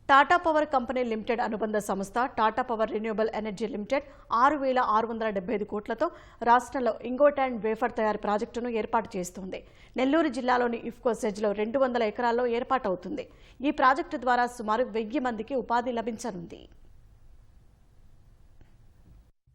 Tata power company limited అనుబంధ సంస్థ Tata power renewable energy limited 6,675 కోట్లతో రాష్ట్రంలో ఇంగోట్ అండ్ వేఫర్ తయారీ ప్రాజెక్టును ఏర్పాటు చేస్తోంది. నెల్లూరు జిల్లాలోని ఇఫ్కో సెజ్లో 200 ఎకరాల్లో ఏర్పాటవుతుంది. ఈ ప్రాజెక్టు ద్వారా సుమారు 1000 మందికి ఉపాధి లభించనుంది.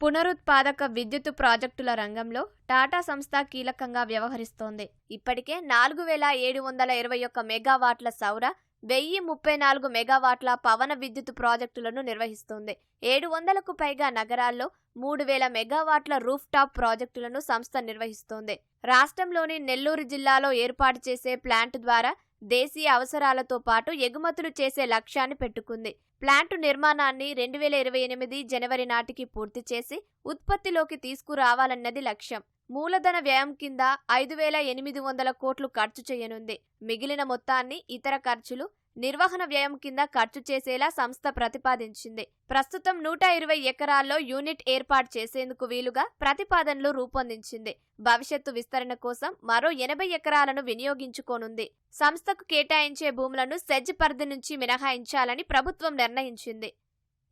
పునరుత్పాదక విద్యుత్ ప్రాజెక్టుల రంగంలో టాటా సంస్థ కీలకంగా వ్యవహరిస్తోంది. ఇప్పటికే 4,721 మెగావాట్ల సౌర, 1034 మెగావాట్ల పవన విద్యుత్ ప్రాజెక్టులను నిర్వహిస్తోంది. 700కు పైగా నగరాల్లో 3,000 మెగావాట్ల రూఫ్ టాప్ ప్రాజెక్టులను సంస్థ నిర్వహిస్తోంది. రాష్ట్రంలోని నెల్లూరు జిల్లాలో ఏర్పాటు చేసే ప్లాంట్ ద్వారా దేశీయ అవసరాలతో పాటు ఎగుమతులు చేసే లక్ష్యాన్ని పెట్టుకుంది. ప్లాంటు నిర్మాణాన్ని 2028 జనవరి నాటికి పూర్తి చేసి ఉత్పత్తిలోకి తీసుకురావాలన్నది లక్ష్యం. మూలధన వ్యయం కింద 5,800 కోట్లు ఖర్చు చేయనుంది. మిగిలిన మొత్తాన్ని ఇతర ఖర్చులు, నిర్వహణ వ్యయం కింద ఖర్చు చేసేలా సంస్థ ప్రతిపాదించింది. ప్రస్తుతం 120 ఎకరాల్లో యూనిట్ ఏర్పాటు చేసేందుకు వీలుగా ప్రతిపాదనలు రూపొందించింది. భవిష్యత్తు విస్తరణ కోసం మరో 80 ఎకరాలను వినియోగించుకోనుంది. సంస్థకు కేటాయించే భూములను సెజ్ పరిధి నుంచి మినహాయించాలని ప్రభుత్వం నిర్ణయించింది.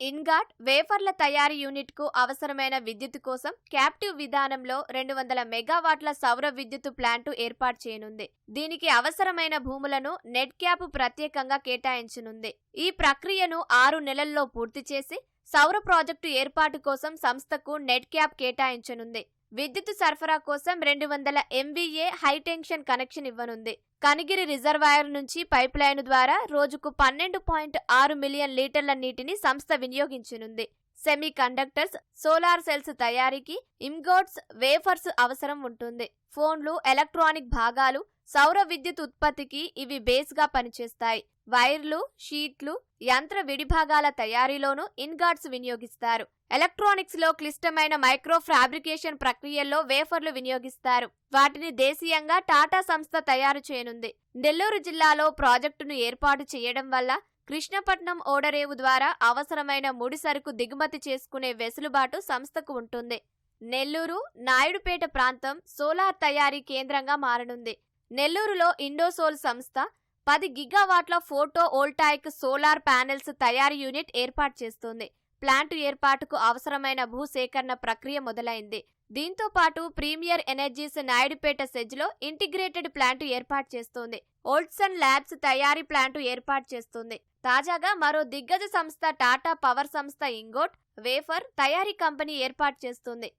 ఇన్గాట్, వేఫర్ల తయారీ యూనిట్కు అవసరమైన విద్యుత్ కోసం క్యాప్టివ్ విధానంలో 200 మెగావాట్ల సౌర విద్యుత్ ప్లాంటు ఏర్పాటు చేయనుంది. దీనికి అవసరమైన భూములను నెట్ క్యాప్ ప్రత్యేకంగా కేటాయించనుంది. ఈ ప్రక్రియను 6 నెలల్లో పూర్తి చేసి సౌర ప్రాజెక్టు ఏర్పాటు కోసం సంస్థకు నెట్ క్యాప్ కేటాయించనుంది. విద్యుత్ సరఫరా కోసం 200 MVA హైటెన్షన్ కనెక్షన్ ఇవ్వనుంది. కనిగిరి రిజర్వాయర్ నుంచి పైప్ లైన్ ద్వారా రోజుకు 12.6 మిలియన్ లీటర్ల నీటిని సంస్థ వినియోగించనుంది. సెమీ కండక్టర్స్, సోలార్ సెల్స్ తయారీకి ఇంగోట్స్, వేఫర్స్ అవసరం ఉంటుంది. ఫోన్లు, ఎలక్ట్రానిక్ భాగాలు, సౌర విద్యుత్ ఉత్పత్తికి ఇవి బేస్గా పనిచేస్తాయి. వైర్లు, షీట్లు, యంత్ర విడిభాగాల తయారీలోనూ ఇన్గాట్స్ వినియోగిస్తారు. ఎలక్ట్రానిక్స్ లో క్లిష్టమైన మైక్రో ఫ్యాబ్రికేషన్ ప్రక్రియల్లో వేఫర్లు వినియోగిస్తారు. వాటిని దేశీయంగా టాటా సంస్థ తయారు చేయనుంది. నెల్లూరు జిల్లాలో ప్రాజెక్టును ఏర్పాటు చేయడం వల్ల కృష్ణపట్నం ఓడరేవు ద్వారా అవసరమైన ముడి సరుకు దిగుమతి చేసుకునే వెసులుబాటు సంస్థకు ఉంటుంది. నెల్లూరు, నాయుడుపేట ప్రాంతం సోలార్ తయారీ కేంద్రంగా మారనుంది. నెల్లూరులో ఇండోసోల్ సంస్థ 10 గిగావాట్ల ఫోటో వోల్టాయిక్ సోలార్ ప్యానెల్స్ తయారీ యూనిట్ ఏర్పాటు చేస్తోంది. ప్లాంటు ఏర్పాటుకు అవసరమైన భూసేకరణ ప్రక్రియ మొదలైంది. దీంతో పాటు ప్రీమియర్ ఎనర్జీస్ నాయుడుపేట సెజ్లో ఇంటిగ్రేటెడ్ ప్లాంటు ఏర్పాటు చేస్తోంది. ఓల్డ్సన్ ల్యాబ్స్ తయారీ ప్లాంటు ఏర్పాటు చేస్తుంది. తాజాగా మరో దిగ్గజ సంస్థ టాటా పవర్ సంస్థ ఇంగోట్, వేఫర్ తయారీ కంపెనీ ఏర్పాటు చేస్తుంది.